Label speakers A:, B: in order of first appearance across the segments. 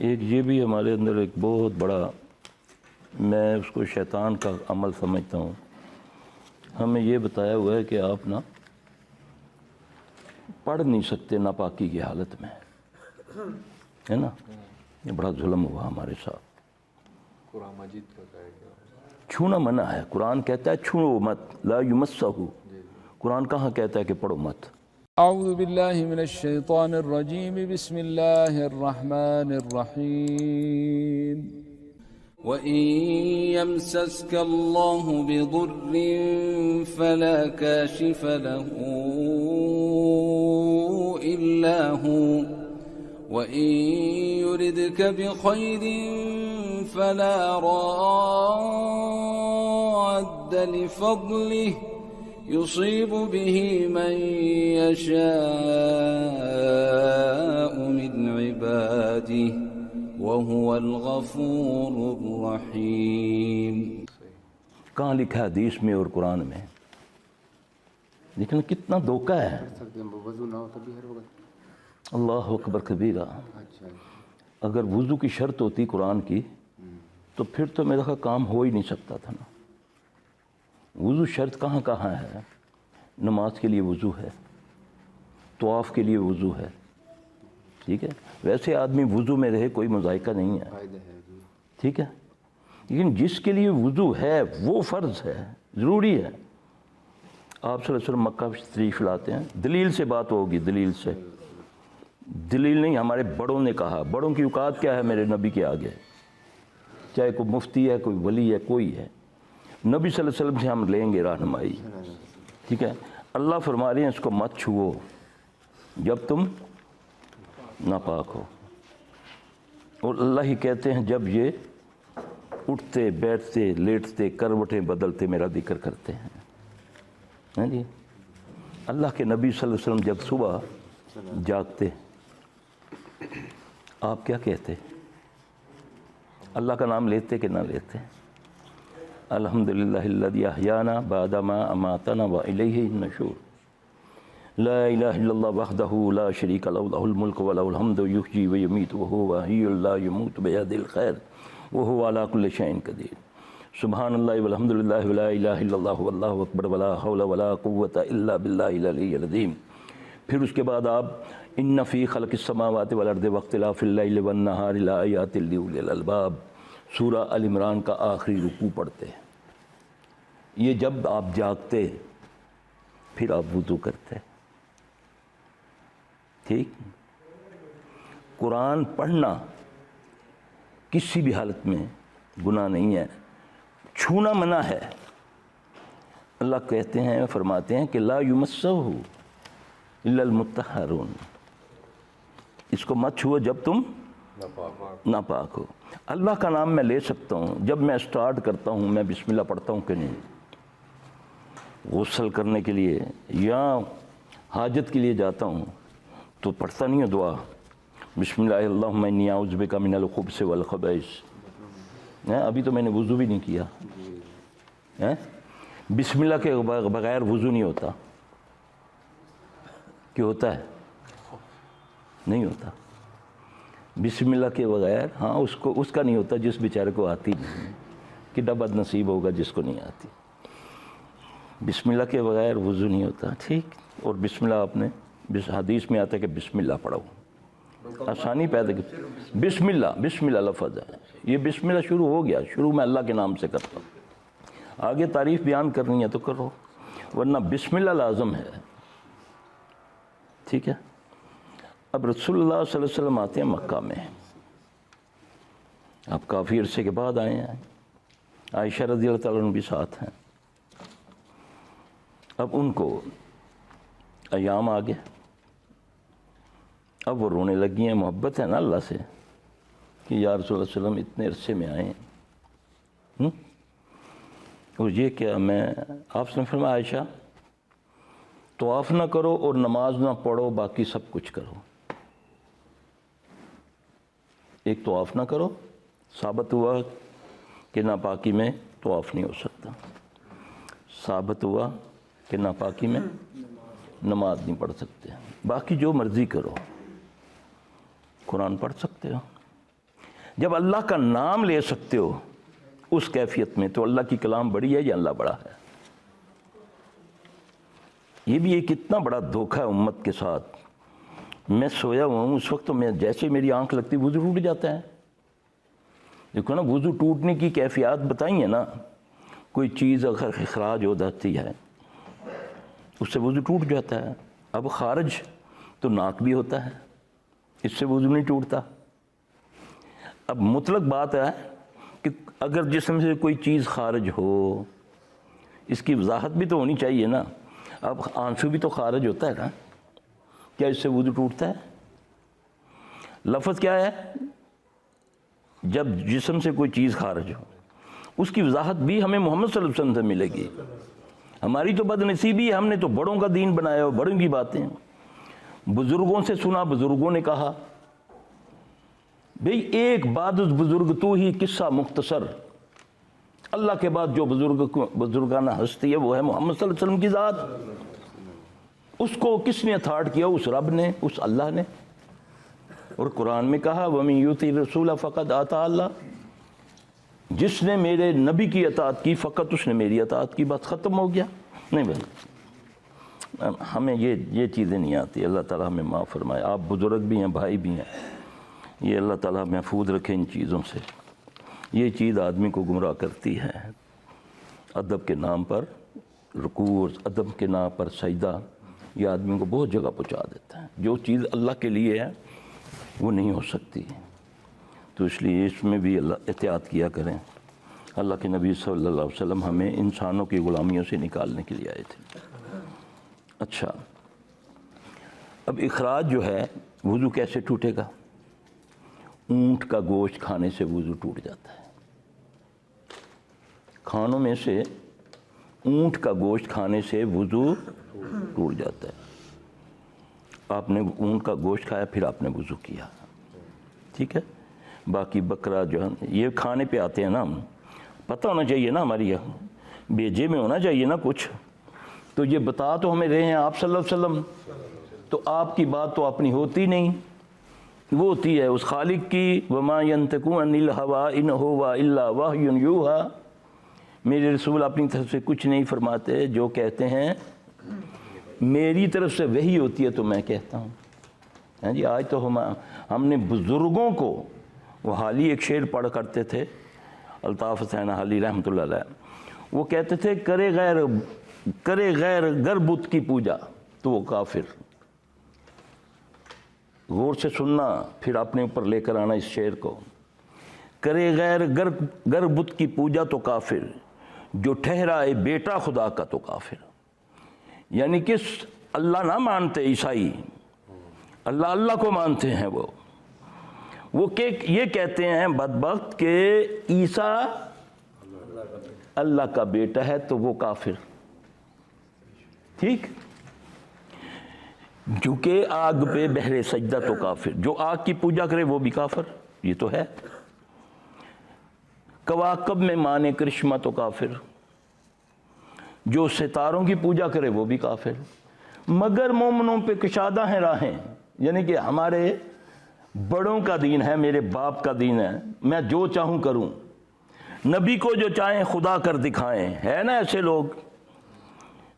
A: ایک یہ بھی ہمارے اندر ایک بہت بڑا، میں اس کو شیطان کا عمل سمجھتا ہوں. ہمیں یہ بتایا ہوا ہے کہ آپ نا پڑھ نہیں سکتے ناپاکی کی حالت میں، ہے نا. یہ بڑا ظلم ہوا ہمارے ساتھ.
B: قرآن مجید کا کہا گیا
A: چھونا منع ہے. قرآن کہتا ہے چھوڑو مت، لا یمسہ. قرآن کہاں کہتا ہے کہ پڑھو مت؟
C: اعوذ باللہ من الشیطان الرجیم بسم اللہ الرحمن الرحیم وَإِن يَمْسَسْكَ اللَّهُ بِضُرٍّ فَلَا كَاشِفَ لَهُ إِلَّا هُوَ وَإِن يُرِدْكَ بِخَيْرٍ فَلَا رَادَّ لِفَضْلِهِ يصيب به من يشاء من عباده وهو الغفور الرحيم.
A: کہاں لکھا ہے حدیث میں اور قرآن میں؟ لیکن کتنا دھوکہ ہے. اللہ اکبر کبیرہ. اگر وضو کی شرط ہوتی قرآن کی تو پھر تو میرا کام ہو ہی نہیں سکتا تھا نا. وضو شرط کہاں کہاں ہے؟ نماز کے لیے وضو ہے، طواف کے لیے وضو ہے، ٹھیک ہے. ویسے آدمی وضو میں رہے کوئی مذائقہ نہیں ہے، ٹھیک ہے. لیکن جس کے لیے وضو ہے وہ فرض ہے، ضروری ہے. آپ صلی اللہ علیہ وسلم مکہ تشریف لاتے ہیں، دلیل سے بات ہوگی، دلیل سے. دلیل نہیں، ہمارے بڑوں نے کہا. بڑوں کی اوقات کیا ہے میرے نبی کے آگے؟ چاہے کوئی مفتی ہے، کوئی ولی ہے، کوئی ہے، نبی صلی اللہ علیہ وسلم سے ہم لیں گے رہنمائی، ٹھیک ہے. اللہ فرما رہے ہیں اس کو مت چھوؤ جب تم ناپاک ہو. اور اللہ ہی کہتے ہیں جب یہ اٹھتے بیٹھتے لیٹتے کروٹیں بدلتے میرا ذکر کرتے ہیں. ہاں جی. اللہ کے نبی صلی اللہ علیہ وسلم جب صبح جاگتے آپ کیا کہتے؟ اللہ کا نام لیتے کہ نہ لیتے؟ الحمدللہ الذی احیانا بعد ما اماتنا والیہ النشور. لا الہ الا اللہ وحدہ لا شریک له لہ الملک وله الحمد یحیی ویمیت وهو حی لا یموت بیدہ الخیر وهو علی کل شیء قدیر. سبحان اللہ والحمدللہ ولا الہ الا اللہ واللہ اکبر ولا حول ولا قوة الا باللہ العلی العظیم. پھر اس کے بعد آپ ان فی خلق السماوات والارض واختلاف اللیل والنہار لآیات لأولی الالباب سورہ ال عمران کا آخری رکوع پڑھتے ہیں. یہ جب آپ جاگتے پھر آپ وضو کرتے. ٹھیک. قرآن پڑھنا کسی بھی حالت میں گناہ نہیں ہے، چھونا منع ہے. اللہ کہتے ہیں، فرماتے ہیں کہ لا یمسہ الا المطہرون. اس کو مت چھوؤ جب تم ناپاک ہو. اللہ کا نام میں لے سکتا ہوں جب میں سٹارٹ کرتا ہوں، میں بسم اللہ پڑھتا ہوں کہ نہیں؟ غسل کرنے کے لیے یا حاجت کے لیے جاتا ہوں تو پڑھتا نہیں ہوں دعا بسم اللہ اللہم انی اعوذ بک من الخبث والخبائث؟ ابھی تو میں نے وضو بھی نہیں کیا. بسم اللہ کے بغیر وضو نہیں ہوتا. کہ ہوتا ہے؟ نہیں ہوتا. بسم اللہ کے بغیر، ہاں اس کا نہیں ہوتا جس بیچارے کو آتی نہیں. کتنا بد نصیب ہوگا جس کو نہیں آتی. بسم اللہ کے بغیر وضو نہیں ہوتا. ٹھیک. اور بسم اللہ آپ نے حدیث میں آتا ہے کہ بسم اللہ پڑھو، آسانی پیدا کی. بسم اللہ لفظ ہے. یہ بسم اللہ شروع ہو گیا، شروع میں اللہ کے نام سے کرتا ہوں. آگے تعریف بیان کرنی ہے تو کرو، ورنہ بسم اللہ لازم ہے. ٹھیک ہے. اب رسول اللہ صلی اللہ علیہ وسلم آتے ہیں مکہ میں. آپ کافی عرصے کے بعد آئے ہیں. عائشہ رضی اللہ تعالیٰ عنہ بھی ساتھ ہیں. اب ان کو ایام آ گئے. اب وہ رونے لگی ہیں. محبت ہے نا اللہ سے کہ یا رسول اللہ صلی اللہ علیہ وسلم اتنے عرصے میں آئے ہیں. اور یہ کیا میں آپ سے فرمایا عائشہ طواف نہ کرو اور نماز نہ پڑھو، باقی سب کچھ کرو. ایک طواف نہ کرو، ثابت ہوا کہ ناپاکی میں طواف نہیں ہو سکتا. ثابت ہوا کہ ناپاکی میں نماز نہیں پڑھ سکتے. باقی جو مرضی کرو، قرآن پڑھ سکتے ہو. جب اللہ کا نام لے سکتے ہو اس کیفیت میں تو اللہ کی کلام بڑی ہے یا اللہ بڑا ہے؟ یہ بھی ایک اتنا بڑا دھوکہ ہے امت کے ساتھ. میں سویا ہوا ہوں اس وقت تو میں جیسے میری آنکھ لگتی وضو ٹوٹ جاتا ہے. دیکھو نا وضو ٹوٹنے کی کیفیات بتائی ہیں نا. کوئی چیز اگر اخراج ہو جاتی ہے اس سے وضو ٹوٹ جاتا ہے. اب خارج تو ناک بھی ہوتا ہے, اس سے وضو نہیں ٹوٹتا. اب مطلق بات ہے کہ اگر جسم سے کوئی چیز خارج ہو اس کی وضاحت بھی تو ہونی چاہیے نا. اب آنسو بھی تو خارج ہوتا ہے نا, کیا اس سے وضو ٹوٹتا ہے؟ لفظ کیا ہے؟ جب جسم سے کوئی چیز خارج ہو اس کی وضاحت بھی ہمیں محمد صلی اللہ علیہ وسلم سے ملے گی. ہماری تو بد نصیبی ہے, ہم نے تو بڑوں کا دین بنایا ہو, بڑوں کی باتیں بزرگوں سے سنا, بزرگوں نے کہا. بھئی ایک بعد اس بزرگ تو ہی قصہ مختصر. اللہ کے بعد جو بزرگانہ ہستی ہے وہ ہے محمد صلی اللہ علیہ وسلم کی ذات. اس کو کس نے اتھارٹ کیا؟ اس رب نے, اس اللہ نے. اور قرآن میں کہا وَمِن يُطِعِ الرَّسُولَ فَقَدْ أَطَاعَ اللَّهَ, جس نے میرے نبی کی اطاعت کی فقط اس نے میری اطاعت کی. بات ختم ہو گیا. نہیں بھائی ہمیں یہ چیزیں نہیں آتی. اللہ تعالیٰ ہمیں معاف فرمائے. آپ بزرگ بھی ہیں, بھائی بھی ہیں, یہ اللہ تعالیٰ محفوظ رکھے ان چیزوں سے. یہ چیز آدمی کو گمراہ کرتی ہے. ادب کے نام پر رکوع اور ادب کے نام پر سجدہ یہ آدمی کو بہت جگہ پہنچا دیتا ہے. جو چیز اللہ کے لیے ہے وہ نہیں ہو سکتی. تو اس لیے اس میں بھی اللہ احتیاط کیا کریں. اللہ کے نبی صلی اللہ علیہ وسلم ہمیں انسانوں کی غلامیوں سے نکالنے کے لیے آئے تھے. اچھا, اب اخراج جو ہے وضو کیسے ٹوٹے گا؟ اونٹ کا گوشت کھانے سے وضو ٹوٹ جاتا ہے. کھانوں میں سے اونٹ کا گوشت کھانے سے وضو ٹوٹ جاتا ہے. آپ نے اونٹ کا گوشت کھایا پھر آپ نے وضو کیا, ٹھیک ہے. باقی بکرا جو ہے یہ کھانے پہ آتے ہیں نا, ہم پتہ ہونا چاہیے نا, ہماری بیجے میں ہونا چاہیے نا کچھ. تو یہ بتا تو ہمیں رہے ہیں آپ صلی اللہ علیہ وسلم, تو آپ کی بات تو اپنی ہوتی نہیں, وہ ہوتی ہے اس خالق کی. وَمَا يَنْتِقُ عَنِ الْهَوَىٰ إِنْ هُوَ إِلَّا وَحْيٌ يُوحَىٰ. میرے رسول اپنی طرف سے کچھ نہیں فرماتے, جو کہتے ہیں میری طرف سے وحی ہوتی ہے تو میں کہتا ہوں. ہاں جی, آج تو ہم نے بزرگوں کو, وہ حالی ایک شعر پڑھ کرتے تھے الطاف حسین حالی رحمۃ اللہ علیہ, وہ کہتے تھے کرے غیر گر بت کی پوجا تو وہ کافر. غور سے سننا پھر اپنے اوپر لے کر آنا اس شعر کو. کرے غیر گر بت کی پوجا تو کافر, جو ٹھہرائے بیٹا خدا کا تو کافر. یعنی کہ اللہ نہ مانتے عیسائی, اللہ کو مانتے ہیں. وہ یہ کہتے ہیں بدبخت کہ عیسیٰ اللہ کا بیٹا ہے تو وہ کافر. ٹھیک, جھکے آگ پہ بہرے سجدہ تو کافر. جو آگ کی پوجا کرے وہ بھی کافر. یہ تو ہے. کواکب میں مانے کرشمہ تو کافر. جو ستاروں کی پوجا کرے وہ بھی کافر. مگر مومنوں پہ کشادہ ہیں راہیں, یعنی کہ ہمارے بڑوں کا دین ہے, میرے باپ کا دین ہے, میں جو چاہوں کروں. نبی کو جو چاہیں خدا کر دکھائیں. ہے نا ایسے لوگ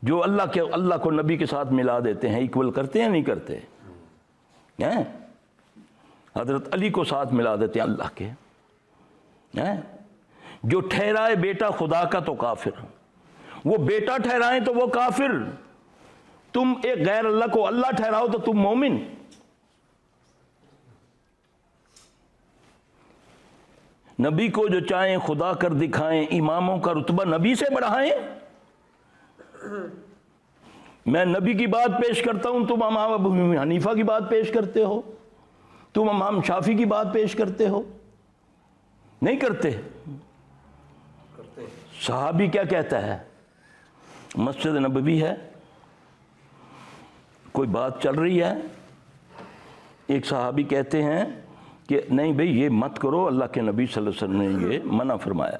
A: جو اللہ کو نبی کے ساتھ ملا دیتے ہیں, ایکول کرتے ہیں نہیں کرتے ہیں. حضرت علی کو ساتھ ملا دیتے ہیں اللہ کے. جو ٹھہرائے بیٹا خدا کا تو کافر. وہ بیٹا ٹھہرائیں تو وہ کافر. تم ایک غیر اللہ کو اللہ ٹھہراؤ تو تم مومن. نبی کو جو چاہیں خدا کر دکھائیں, اماموں کا رتبہ نبی سے بڑھائیں. میں نبی کی بات پیش کرتا ہوں, تم امام ابو حنیفہ کی بات پیش کرتے ہو, تم امام شافعی کی بات پیش کرتے ہو. نہیں کرتے. صحابی کیا کہتا ہے؟ مسجد نبوی ہے, کوئی بات چل رہی ہے, ایک صحابی کہتے ہیں کہ نہیں بھئی یہ مت کرو, اللہ کے نبی صلی اللہ علیہ وسلم نے یہ منع فرمایا.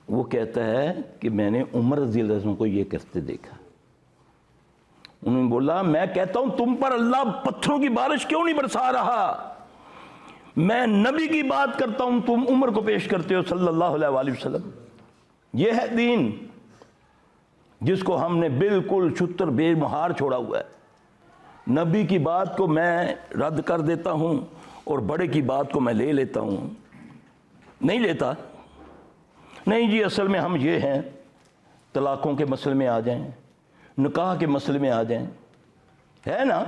A: وہ کہتا ہے کہ میں نے عمر رضی اللہ عنہ کو یہ کرتے دیکھا. انہوں نے بولا میں کہتا ہوں تم پر اللہ پتھروں کی بارش کیوں نہیں برسا رہا؟ میں نبی کی بات کرتا ہوں، تم عمر کو پیش کرتے ہو صلی اللہ علیہ وآلہ وسلم۔ یہ ہے دین جس کو ہم نے بالکل چھتر بے مہار چھوڑا ہوا ہے۔ نبی کی بات کو میں رد کر دیتا ہوں اور بڑے کی بات کو میں لے لیتا ہوں، نہیں لیتا۔ نہیں جی، اصل میں ہم یہ ہیں، طلاقوں کے مسئلے میں آ جائیں، نکاح کے مسئلے میں آ جائیں، ہے نا؟